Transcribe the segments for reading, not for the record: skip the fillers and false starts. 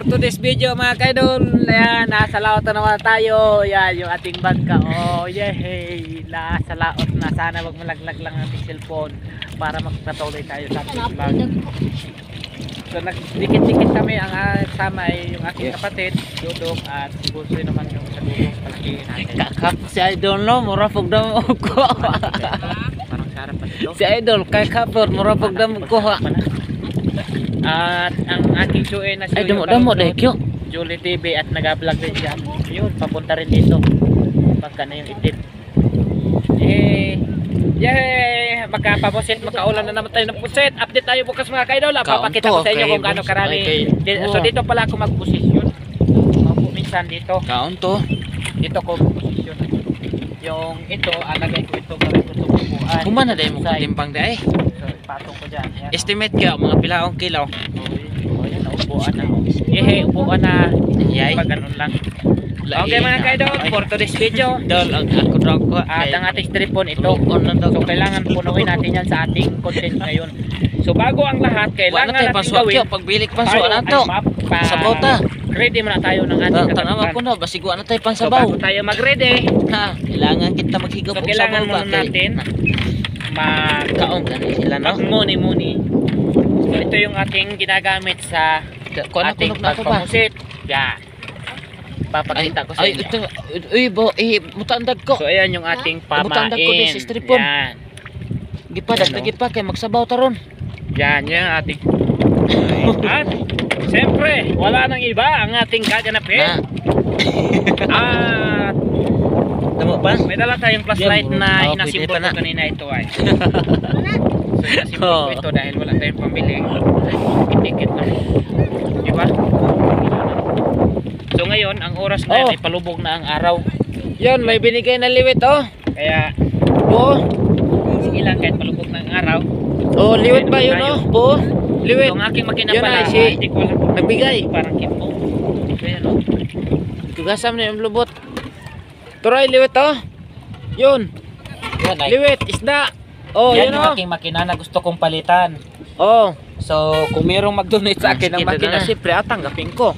today's video mga kaidol. Ayan, nasa laot na naman tayo. Yan yung ating bangka. Oh, yay! Nasa laot na. Sana wag malaglag lang ang ating cellphone para magpatuloy tayo sa ating vlog. So nagdikit-dikit kami. Ang sama ay yung aking kapatid, Dudong, at si Bunsoy naman yung sa Dudong. Palakihin natin. Kakap si Idol no, murapog daw ko. Parang sarap pa dito. Si Idol kay kapor murapog daw ko. At ang aking suin na si Ay damo dai kyo. Julie TV at nag-vlog din siya. Yun, papunta rin dito. Pagka na yung edit. Yay! Magkapapusit, makaulan na naman tayo ng pusit. Update tayo bukas mga kaidol. Papakita ko sa inyo kung gaano karami. So dito pala ako mag-posisyon. Minsan dito. Kaon to. Dito ko mag-posisyon. Yung ito, alagay ko ito gawin ko itong upuan. Kumana dai mo katimbang dai. So ipatong ko dyan. Yan, Estimate kaya mga pilaong kilo. yan, upuan na. Upuan na. Yay. Pag ganun lang. Okay mga kaidol, for today's video. Dol ang ako daw ko. At ang ating stripon ito. So kailangan punuin natin yan sa ating content ngayon. So bago ang lahat, kailangan natin gawin. Pagbilik panso na to. Sabaw ta. Ready muna tayo ng ating Tanawa ko na, basiguan na tayo pansabaw. So bago tayo mag-ready, Ha, kailangan kita maghigaw so og kailangan sabaw ba muna natin kaon gani sila no. muni. So ito yung ating ginagamit sa ating pagpamusit. Yan. Papakita ko sa inyo. Uy, mutandag ko. So ayan yung ating pamain. Mutandag ko din sa stripon. Yan. Gipadagtagit pa kay magsabaw taron. Yan yung ating. At siyempre, wala nang iba ang ating gaganapin. At tama ba? may dala tayong flashlight na inasimbol ko kanina ito ay. So inasimbol ko ito dahil wala tayong pambili. Ticket na. Diba? So ngayon, ang oras na ay palubog na ang araw. Yun, may binigay na liwit oh. Kaya, sige lang kahit palubog na ang araw. Oh, liwit ba yun oh? Po? Liwit. So ang aking makina Yun pala, ay si hindi ko alam kung nagbigay. parang kimpo. Kaya no? Tugasam na yung lubot. Turay, liwit oh. Yun. Yan ay. Liwit, isda. Oh, Yan yun yung oh. aking makina na gusto kong palitan. Oh. So kung mayroong mag-donate sa akin ng Sige, makina, na. siyempre tanggapin ko.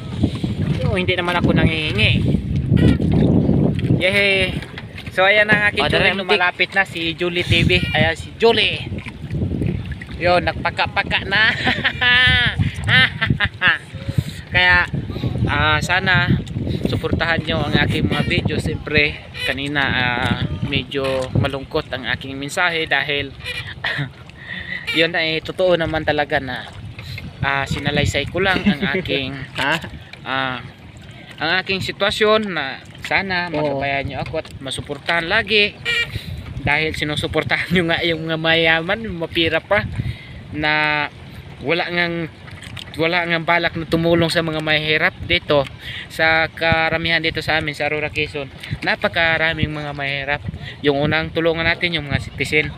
So, hindi naman ako nangihingi. Yehey. So ayan ang aking Julie, lumalapit na si Julie TV. Ayan si Julie. Yun, nagpaka-paka na. Kaya sana suportahan nyo ang aking mga video. Siyempre kanina medyo malungkot ang aking mensahe dahil yun ay totoo naman talaga na sinalaysay ko lang ang aking ang aking sitwasyon na sana magabayan nyo ako at masuportahan lagi dahil sinusuportahan nyo nga yung mga mayaman, mapira pa na wala ngang balak na tumulong sa mga mahihirap dito sa karamihan dito sa amin sa Aurora, Quezon. Napakaraming mga mahihirap. Yung unang tulungan natin yung mga citizen.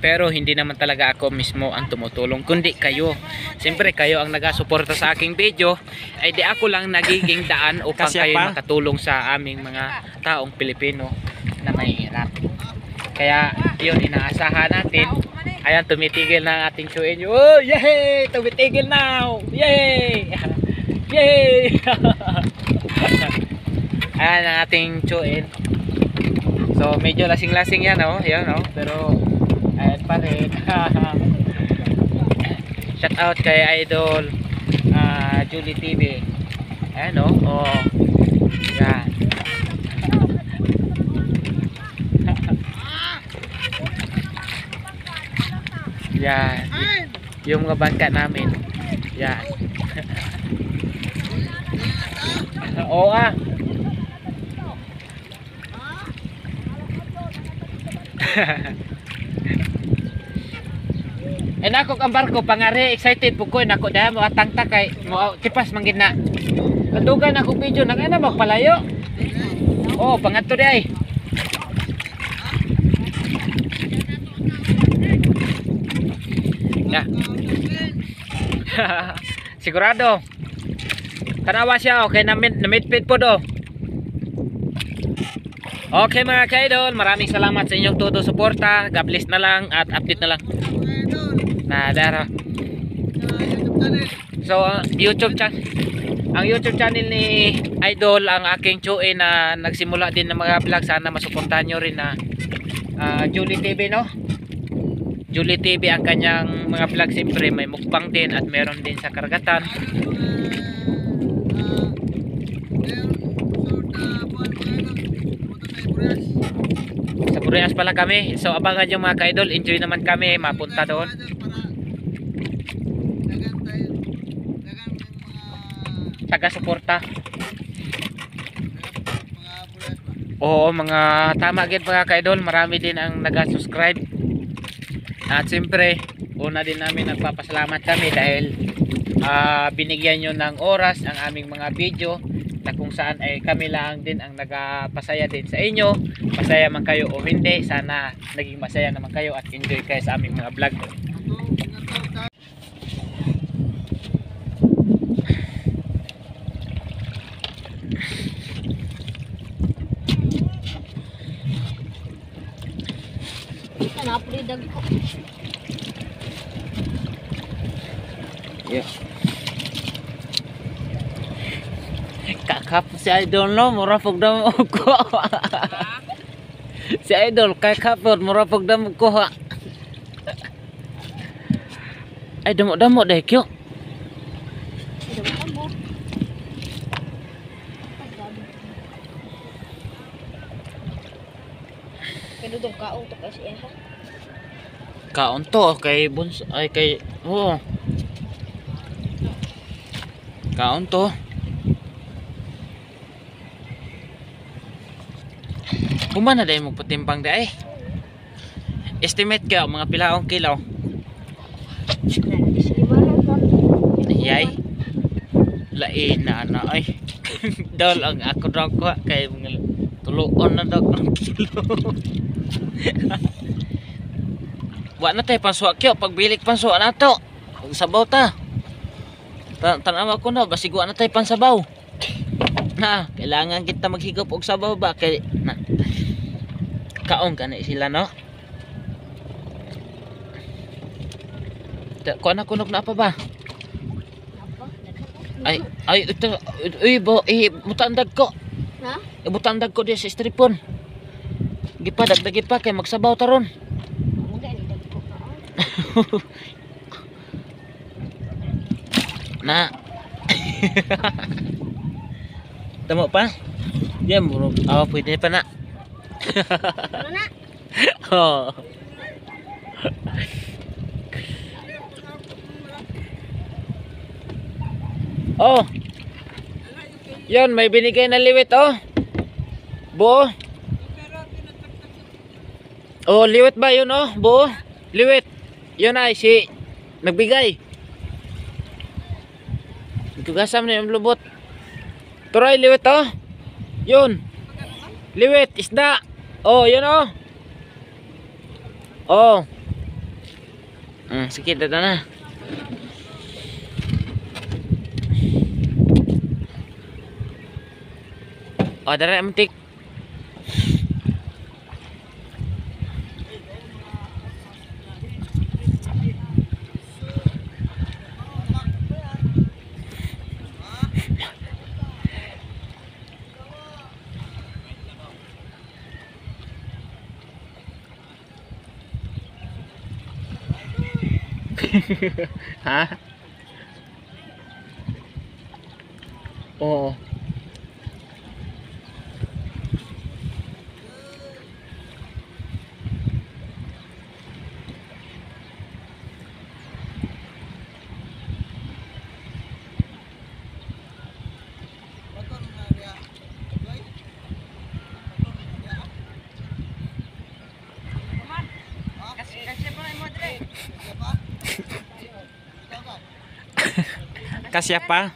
Pero hindi naman talaga ako mismo ang tumutulong kundi kayo. Siyempre kayo ang nagasuporta sa aking video, ay di ako lang nagiging daan upang kayo makatulong sa aming mga taong Pilipino na mahihirap. Kaya yun, inaasahan natin. Ayan, tumitigil na ang ating suin. Oh, yay! Tumitigil now! Yay! Yay! Ayan ang ating suin. So medyo lasing-lasing yan oh. Yan oh. Pero ayan pa rin. Shout out kay Idol Julie TV. Ayan oh. Oh. Yan. Yan. Yung mga bangka namin. Yan. Oo nako ang barko pangari excited po ko nako dahil mo atang takay mo kipas manggid na. Kadugan ako video nang ana magpalayo. Oh, pangadto di ay. Ya. Sigurado. Tanawa siya okay na midpit po do. Okay mga kaidol, maraming salamat sa inyong todo suporta. God bless na lang at update na lang. Na dara. So YouTube channel. ang YouTube channel ni Idol, ang aking Chue na nagsimula din ng mga vlog. Sana masuportahan nyo rin na Julie TV, no? Julie TV ang kanyang mga vlog. Siyempre may mukbang din at meron din sa karagatan. Sa Purias pala kami. So abangan nyo mga ka-idol. Enjoy naman kami mapunta doon. Taga-suporta. Oo, mga tama gid mga ka-idol. Marami din ang nag-subscribe. At siyempre, una din namin nagpapasalamat kami dahil binigyan nyo ng oras ang aming mga video na kung saan ay kami lang din ang nagpasaya din sa inyo. Masaya man kayo o hindi, sana naging masaya naman kayo at enjoy kayo sa aming mga vlog. Napulidag ko. Yeah. Kakap si Idol no, mura pagdam ko. Si Idol kay kapot mura pagdam ko ha. Ay damo deh kyo. Kedudong kaong to kasi ha. Kaon to kay buns ay kay oh. Kaon to. Kumana day mo patimbang day. Estimate kaya mga pilaong kilo. Yay. Lain na ay. Dol ang ako daw ko kay mga tuluon na daw ang kilo. Wa na tay pansuwa kyo pagbilik pansuwa na to. Sabaw ta. Tanawa ko na basig wa na tay pansabaw. Na, kailangan kita maghigop og sabaw ba kay na. Kaong ka na sila no. Ko na kunog na pa ba? Ay ito butandag ko. Ha? Butandag ko di sa stripon. Gipadagdag pa kay magsabaw taron. Na. Tamo pa? Diyan mo. Pwede pa na. Ano na? Oh. Oh. Yon, may binigay na liwit oh. Buo. Oh, liwit ba yun oh? Buo. Liwit. Yun ay si nagbigay. Tugasam na yung lubot. Turay liwit oh. Yun. Liwit isda. Oh, yun oh. Oh. Sige dada na. Oh, dara amtik. Ha? Oo. Kasya pa?